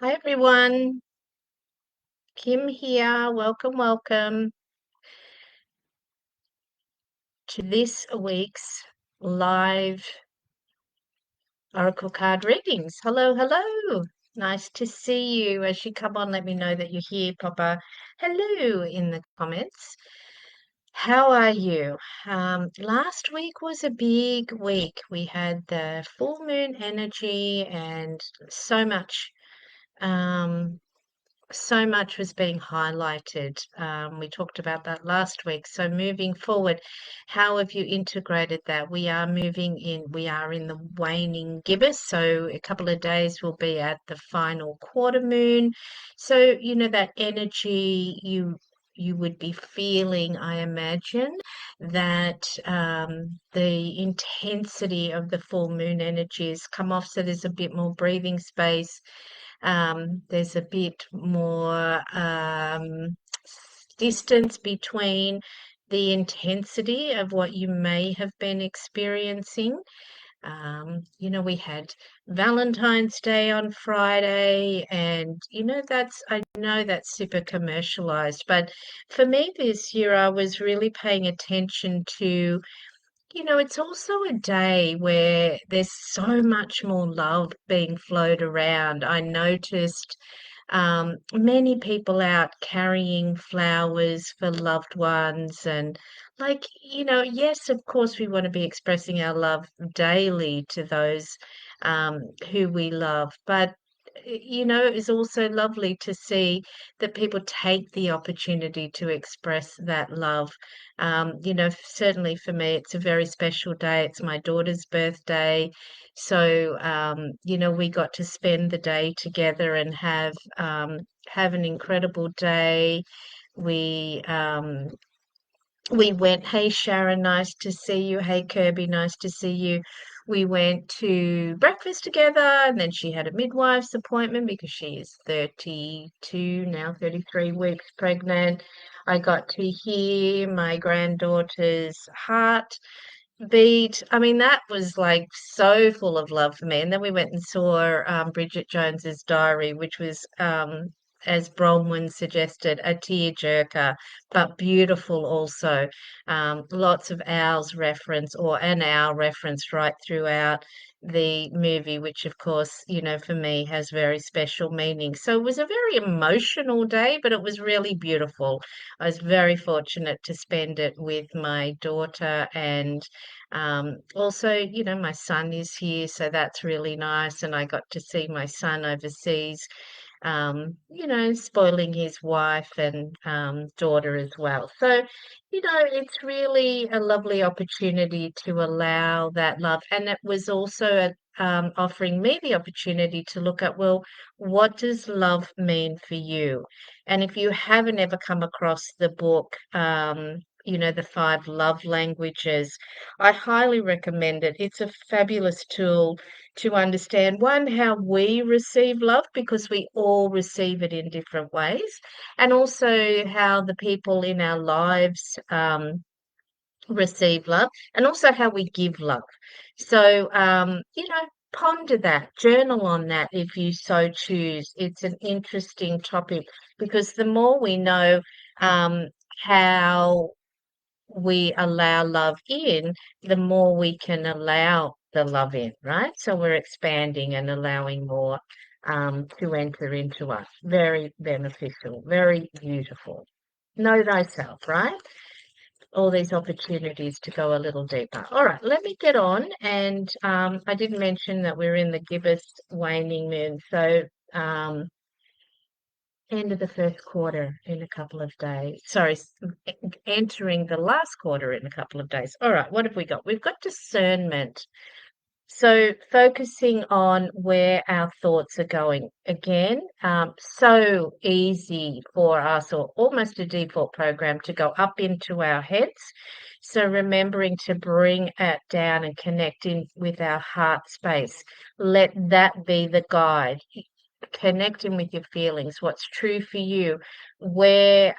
Hi everyone, Kim here. Welcome, welcome to this week's live Oracle card readings. Hello, hello. Nice to see you. As you come on, let me know that you're here. Pop a hello in the comments. How are you? Last week was a big week. We had the full moon energy and so much um, so much was being highlighted. We talked about that last week. So moving forward, how have you integrated that? We are in the waning gibbous. So a couple of days we'll be at the final quarter moon. So, that energy you would be feeling, I imagine, that the intensity of the full moon energy has come off. So there's a bit more breathing space, there's a bit more distance between the intensity of what you may have been experiencing. We had Valentine's Day on Friday, and I know that's super commercialized, but for me this year, I was really paying attention to it's also a day where there's so much more love being flowed around. I noticed many people out carrying flowers for loved ones. And, yes, of course, we want to be expressing our love daily to those who we love. But, it's also lovely to see that people take the opportunity to express that love. Certainly for me, it's a very special day. It's my daughter's birthday. So, we got to spend the day together and have an incredible day. We um, we went, hey Sharon, nice to see you. Hey Kirby, nice to see you. We went to breakfast together, and then she had a midwife's appointment because she is 32, now 33 weeks pregnant. I got to hear my granddaughter's heart beat. I mean, that was like so full of love for me. And then we went and saw Bridget Jones's Diary, which was, as Bronwyn suggested, a tearjerker, but beautiful also. Lots of owls reference or an owl reference right throughout the movie, which of course, for me has very special meaning. So it was a very emotional day, but it was really beautiful. I was very fortunate to spend it with my daughter, and also, my son is here, so that's really nice. And I got to see my son overseas, spoiling his wife and daughter as well. So, it's really a lovely opportunity to allow that love. And it was also offering me the opportunity to look at, well, what does love mean for you? And if you haven't ever come across the book, the five love languages, I highly recommend it. It's a fabulous tool to understand, one, how we receive love, because we all receive it in different ways, and also how the people in our lives receive love, and also how we give love. So, ponder that, journal on that if you so choose. It's an interesting topic because the more we know um, how we allow love in, the more we can allow the love in, right? So we're expanding and allowing more to enter into us. Very beneficial, very beautiful. Know thyself, right? All these opportunities to go a little deeper. All right, let me get on. And I did mention that we're in the gibbous waning moon. So end of the first quarter in a couple of days. Sorry, entering the last quarter in a couple of days. All right, what have we got? We've got discernment. So focusing on where our thoughts are going. Again, so easy for us, or almost a default program, to go up into our heads. So remembering to bring it down and connect in with our heart space. Let that be the guide. connecting with your feelings, what's true for you, where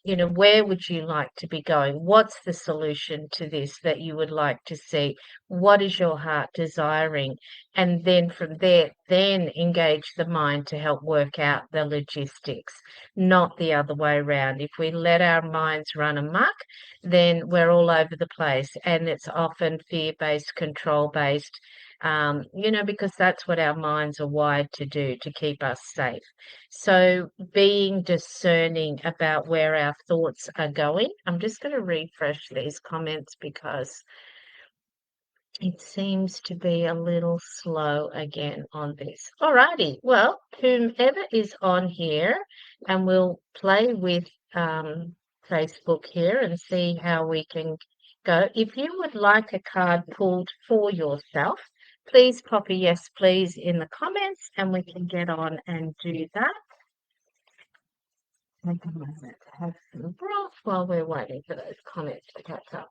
where would you like to be going? What's the solution to this that you would like to see? What is your heart desiring? And then from there, then engage the mind to help work out the logistics, not the other way around. If we let our minds run amok, then we're all over the place, and it's often fear-based, control-based, because that's what our minds are wired to do, to keep us safe. So being discerning about where our thoughts are going. I'm just going to refresh these comments because it seems to be a little slow again on this. Alrighty, well, whomever is on here, and we'll play with Facebook here and see how we can go. If you would like a card pulled for yourself, please pop a yes, please, in the comments, and we can get on and do that. Take a moment to have some broth while we're waiting for those comments to catch up.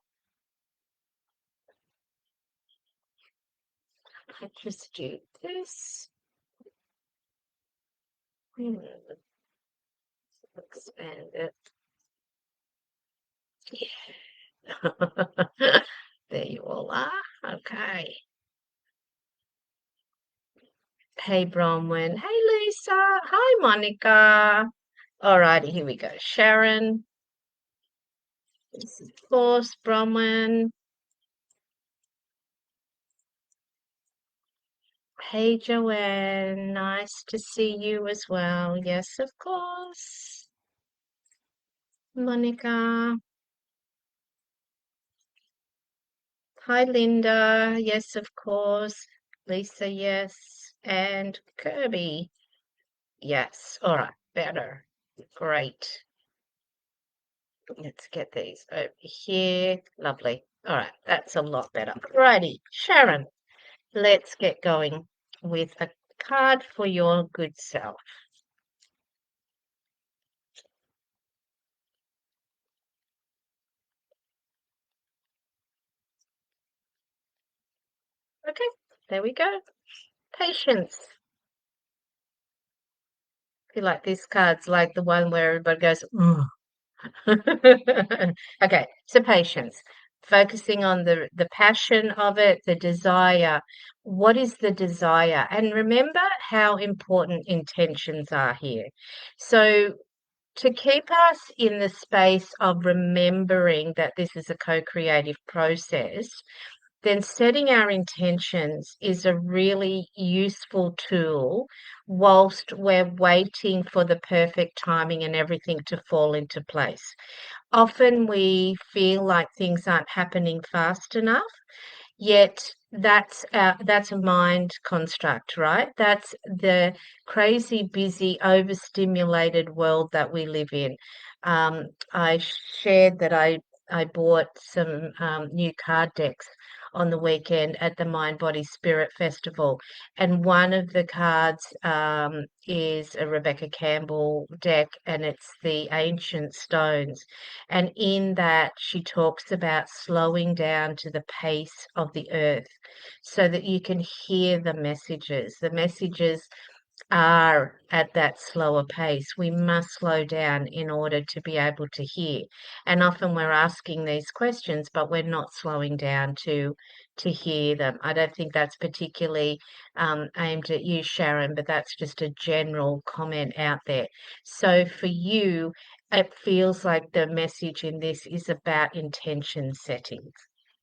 I just do this. Expand it. Yeah. There you all are. Okay. Hey, Bronwyn. Hey, Lisa. Hi, Monica. Alrighty, here we go. Sharon. This is, of course, Bronwyn. Hey, Joanne. Nice to see you as well. Yes, of course. Monica. Hi, Linda. Yes, of course. Lisa, yes. And Kirby. Yes. All right. Better. Great. Let's get these over here. Lovely. All right. That's a lot better. Righty. Sharon, let's get going with a card for your good self. Okay. There we go. Patience. I feel like this card's like the one where everybody goes, "Ugh." Okay, so patience, focusing on the passion of it, the desire. What is the desire? And remember how important intentions are here. So to keep us in the space of remembering that this is a co-creative process, then setting our intentions is a really useful tool whilst we're waiting for the perfect timing and everything to fall into place. Often we feel like things aren't happening fast enough, yet that's a mind construct, right? That's the crazy, busy, overstimulated world that we live in. I shared that I bought some new card decks on the weekend at the Mind Body Spirit Festival, and one of the cards is a Rebecca Campbell deck, and it's the Ancient Stones. And in that, she talks about slowing down to the pace of the earth so that you can hear the messages. The messages are at that slower pace. We must slow down in order to be able to hear. And often we're asking these questions, but we're not slowing down to hear them. I don't think that's particularly aimed at you, Sharon, but that's just a general comment out there. So for you, it feels like the message in this is about intention setting.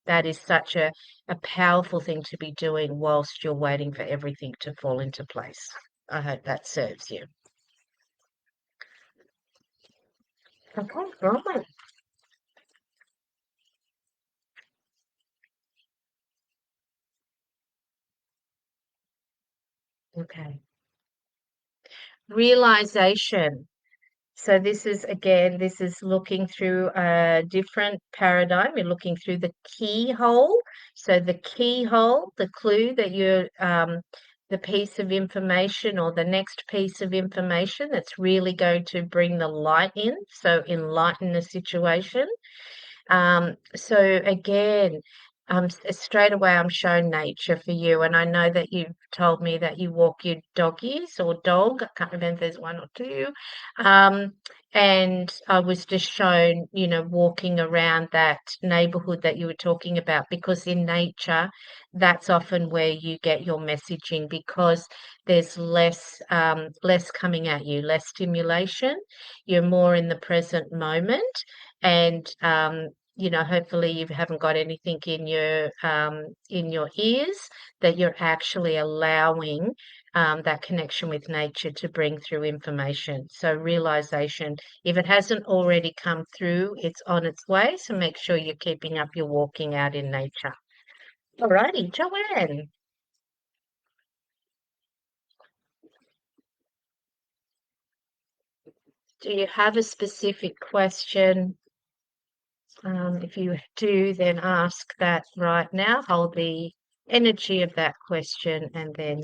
That is such a powerful thing to be doing whilst you're waiting for everything to fall into place. I hope that serves you. Okay, right. Okay. Realization. So this is again, this is looking through a different paradigm. You're looking through the keyhole. So the keyhole, the clue that you're the piece of information or the next piece of information that's really going to bring the light in. So enlighten the situation. So again, straight away I'm shown nature for you, and I know that you've told me that you walk your doggies or dog. I can't remember if there's one or two. Um, and I was just shown, walking around that neighborhood that you were talking about, because in nature, that's often where you get your messaging, because there's less coming at you, less stimulation. You're more in the present moment, and hopefully you haven't got anything in your ears, that you're actually allowing that connection with nature to bring through information. So realization, if it hasn't already come through, it's on its way. So make sure you're keeping up your walking out in nature. Alrighty, Joanne, do you have a specific question? If you do, then ask that right now. Hold the energy of that question and then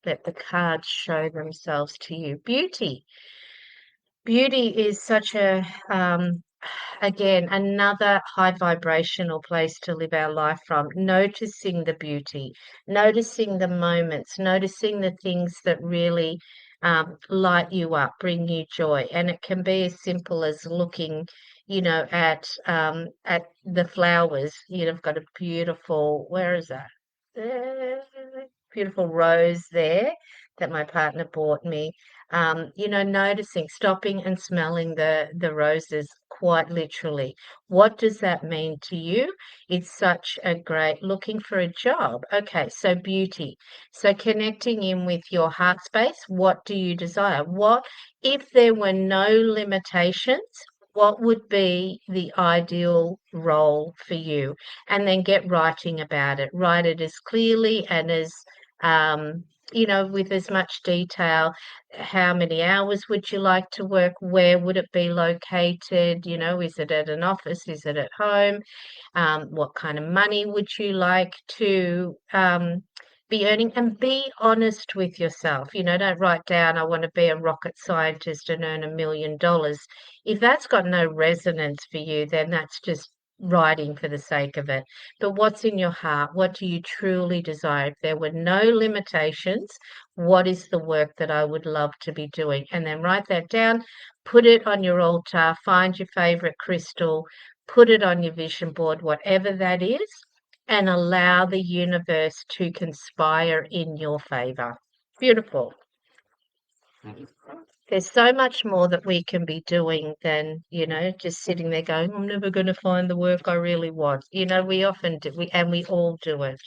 let the cards show themselves to you. Beauty. Beauty is such again, another high vibrational place to live our life from. Noticing the beauty, noticing the moments, noticing the things that really light you up, bring you joy. And it can be as simple as looking, at the flowers. You've got a beautiful, where is that? There, beautiful rose there that my partner bought me. Noticing, stopping and smelling the roses, quite literally. What does that mean to you? It's such a great, looking for a job. Okay, so beauty. So connecting in with your heart space. What do you desire? What, if there were no limitations, what would be the ideal role for you? And then get writing about it. Write it as clearly and as with as much detail. How many hours would you like to work? Where would it be located? Is it at an office? Is it at home? What kind of money would you like to be earning? And be honest with yourself. Don't write down, I want to be a rocket scientist and earn $1 million. If that's got no resonance for you, then that's just writing for the sake of it. But what's in your heart? What do you truly desire? If there were no limitations, what is the work that I would love to be doing? And then write that down, put it on your altar, find your favorite crystal, put it on your vision board, whatever that is, and allow the universe to conspire in your favor. Beautiful. There's so much more that we can be doing than, just sitting there going, I'm never going to find the work I really want. We often do, and we all do it.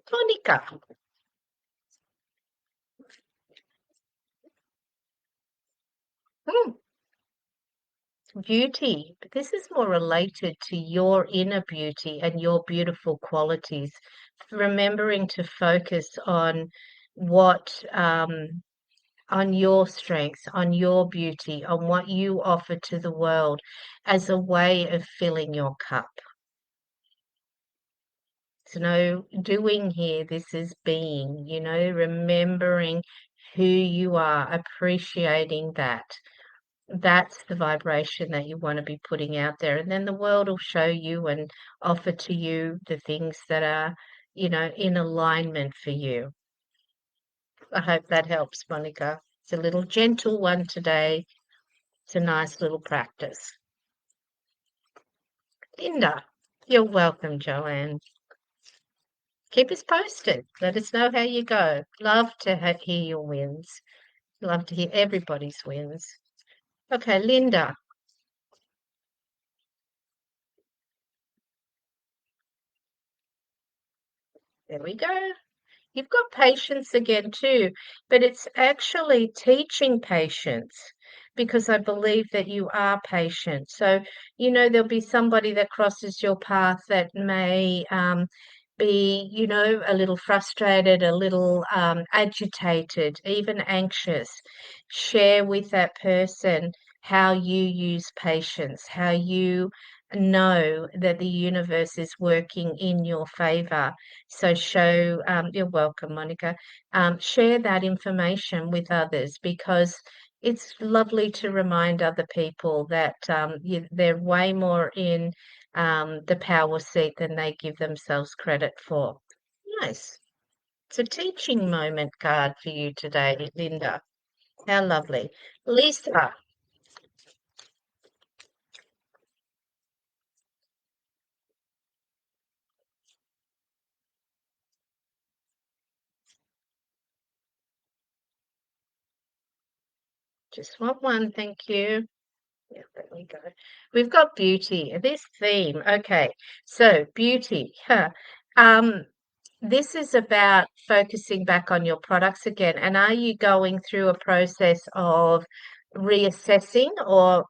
Monica. Hmm. Beauty, but this is more related to your inner beauty and your beautiful qualities. Remembering to focus on what, on your strengths, on your beauty, on what you offer to the world as a way of filling your cup. There's no doing here, this is being, remembering who you are, appreciating that. That's the vibration that you want to be putting out there. And then the world will show you and offer to you the things that are, in alignment for you. I hope that helps, Monica. It's a little gentle one today. It's a nice little practice. Linda, you're welcome, Joanne. Keep us posted. Let us know how you go. Love to hear your wins. Love to hear everybody's wins. Okay, Linda. There we go. You've got patience again too, but it's actually teaching patience, because I believe that you are patient. So, there'll be somebody that crosses your path that may be, a little frustrated, a little agitated, even anxious. Share with that person how you use patience, how you know that the universe is working in your favor. So you're welcome, Monica. Share that information with others, because it's lovely to remind other people that they're way more in the power seat than they give themselves credit for. Nice. It's a teaching moment card for you today, Linda. How lovely. Lisa, just want one, thank you. Yeah, there we go. We've got beauty. This theme. Okay. So beauty. Huh. Um, this is about focusing back on your products again. And are you going through a process of reassessing or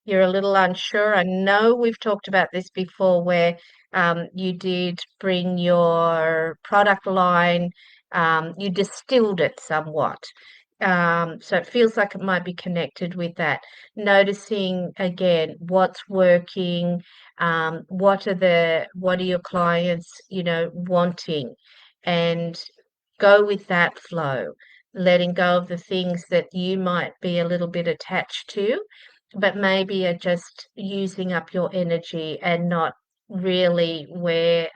you're a little unsure? I know we've talked about this before where you did bring your product line, you distilled it somewhat. So it feels like it might be connected with that. Noticing again what's working, what are your clients, wanting, and go with that flow, letting go of the things that you might be a little bit attached to, but maybe are just using up your energy and not really where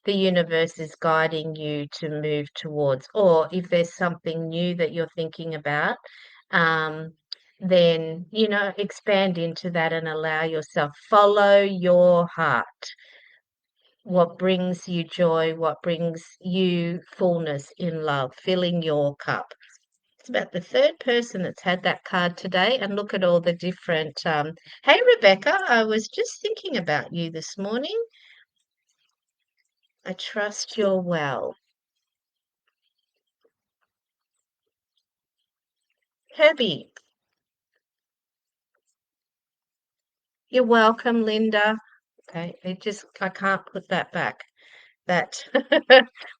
the universe is guiding you to move towards. Or if there's something new that you're thinking about, um, then, expand into that and allow yourself, follow your heart. What brings you joy, what brings you fullness in love, filling your cup. It's about the third person that's had that card today, and look at all the different. Hey, Rebecca, I was just thinking about you this morning. I trust you're well. Herbie, you're welcome, Linda. Okay, I can't put that back. That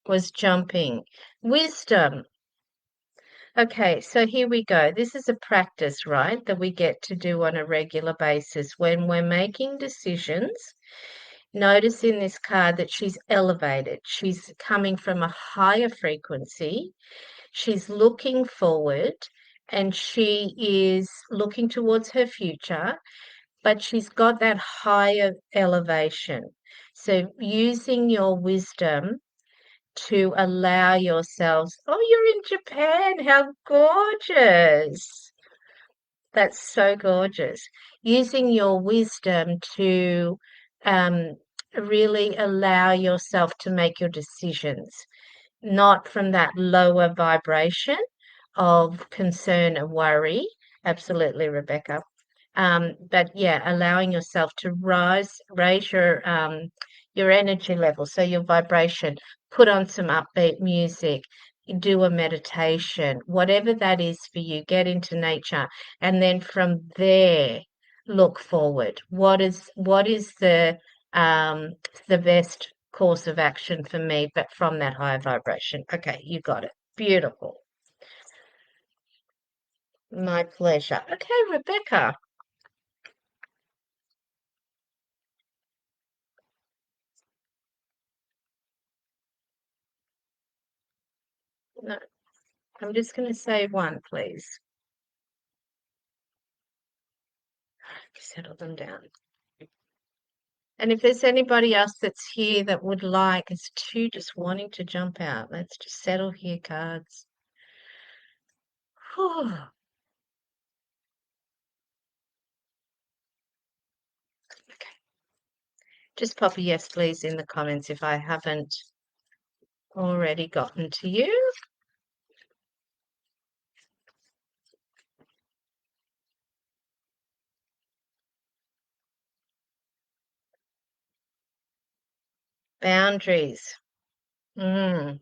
was jumping. Wisdom. Okay, so here we go. This is a practice, right, that we get to do on a regular basis when we're making decisions. Notice in this card that she's elevated. She's coming from a higher frequency. She's looking forward and she is looking towards her future, but she's got that higher elevation. So using your wisdom to allow yourselves, oh, you're in Japan, how gorgeous. That's so gorgeous. Using your wisdom to um, really allow yourself to make your decisions, not from that lower vibration of concern and worry. Absolutely, Rebecca. But yeah, allowing yourself to raise your energy level, so your vibration, put on some upbeat music, do a meditation, whatever that is for you, get into nature, and then from there look forward. What is the best course of action for me, but from that higher vibration? Okay, you got it. Beautiful. My pleasure. Okay, Rebecca. No, I'm just going to say one, please. Settle them down. And if there's anybody else that's here that would like, it's two just wanting to jump out. Let's just settle here, cards. Whew. Okay. Just pop a yes, please, in the comments if I haven't already gotten to you. Boundaries. Mm.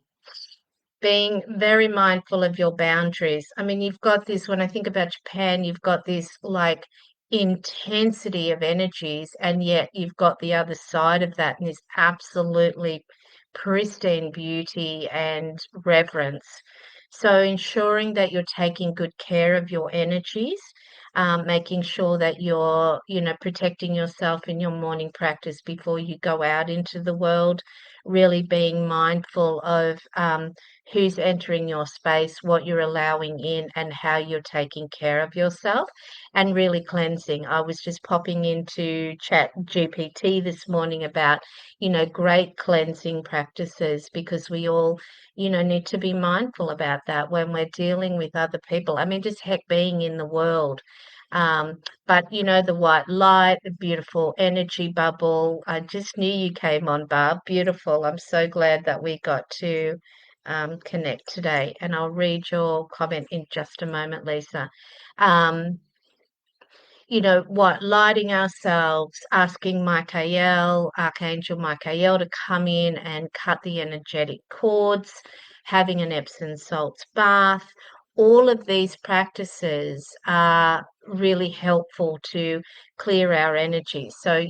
Being very mindful of your boundaries. I mean, you've got this, when I think about Japan, you've got this like intensity of energies, and yet you've got the other side of that, and this absolutely pristine beauty and reverence. So ensuring that you're taking good care of your energies, making sure that you're, protecting yourself in your morning practice before you go out into the world, really being mindful of who's entering your space, what you're allowing in, and how you're taking care of yourself, and really cleansing. I was just popping into Chat GPT this morning about, great cleansing practices, because we all, need to be mindful about that when we're dealing with other people. I mean, just heck, being in the world. But the white light, the beautiful energy bubble. I just knew you came on, Barb. Beautiful. I'm so glad that we got to connect today. And I'll read your comment in just a moment, Lisa. Um, what, lighting ourselves, asking Michael, Archangel Michael, to come in and cut the energetic cords, having an Epsom salts bath. All of these practices are really helpful to clear our energy. So,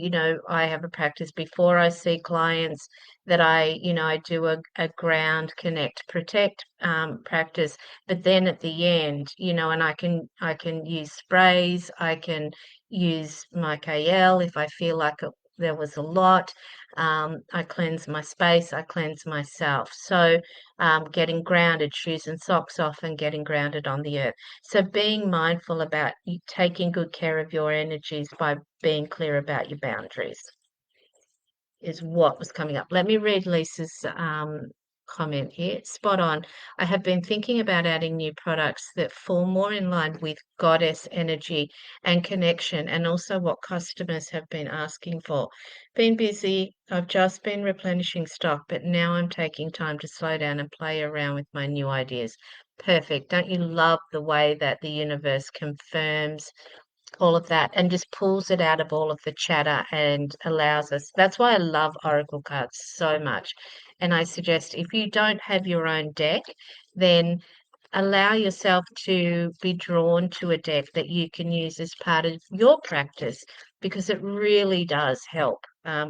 I have a practice before I see clients that I do a ground, connect, protect practice, but then at the end, and I can use sprays, I can use my KL if I feel like there was a lot. I cleanse my space, I cleanse myself. So getting grounded, shoes and socks off, and getting grounded on the earth. So being mindful about you taking good care of your energies by being clear about your boundaries is what was coming up. Let me read Lisa's comment here. Spot on. I have been thinking about adding new products that fall more in line with goddess energy and connection, and also what customers have been asking for. Been busy. I've just been replenishing stock, but now I'm taking time to slow down and play around with my new ideas. Perfect. Don't you love the way that the universe confirms all of that and just pulls it out of all of the chatter and allows us? That's why I love oracle cards so much. And I suggest, if you don't have your own deck, then allow yourself to be drawn to a deck that you can use as part of your practice, because it really does help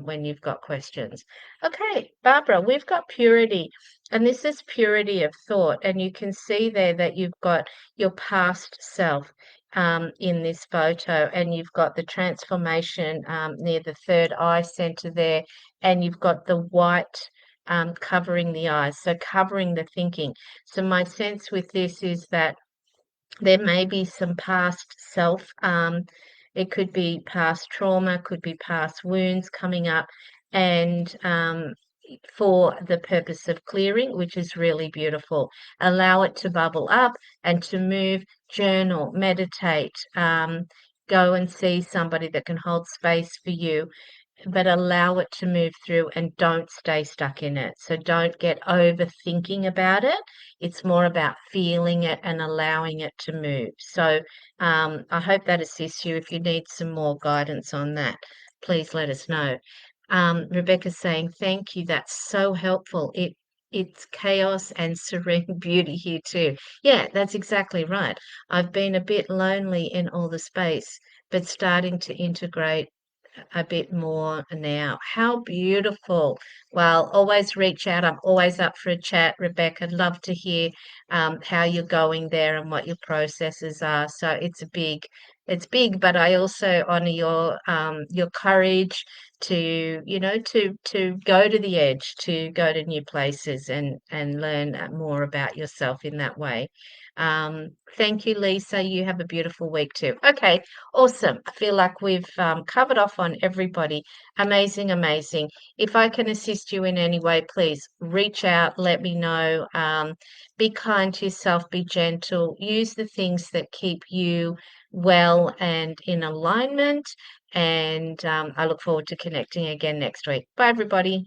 when you've got questions. Okay, Barbara, we've got purity, and this is purity of thought. And you can see there that you've got your past self in this photo, and you've got the transformation near the third eye center there, and you've got the white covering the eyes, so covering the thinking. So my sense with this is that there may be some past self. It could be past trauma, could be past wounds coming up, and for the purpose of clearing, which is really beautiful. Allow it to bubble up and to move, journal, meditate, go and see somebody that can hold space for you, but allow it to move through and don't stay stuck in it. So don't get overthinking about it. It's more about feeling it and allowing it to move. So I hope that assists you. If you need some more guidance on that, please let us know. Rebecca's saying, thank you. That's so helpful. It's chaos and serene beauty here too. Yeah, that's exactly right. I've been a bit lonely in all the space, but starting to integrate a bit more now. How beautiful. Well, always reach out. I'm always up for a chat, Rebecca. I'd love to hear how you're going there and what your processes are. So it's big, but I also honor your courage to, to go to the edge, to go to new places and learn more about yourself in that way. Thank you, Lisa. You have a beautiful week too. Okay, awesome. I feel like we've covered off on everybody. Amazing, amazing. If I can assist you in any way, please reach out, let me know. Be kind to yourself, be gentle, use the things that keep you well and in alignment. And I look forward to connecting again next week. Bye, everybody.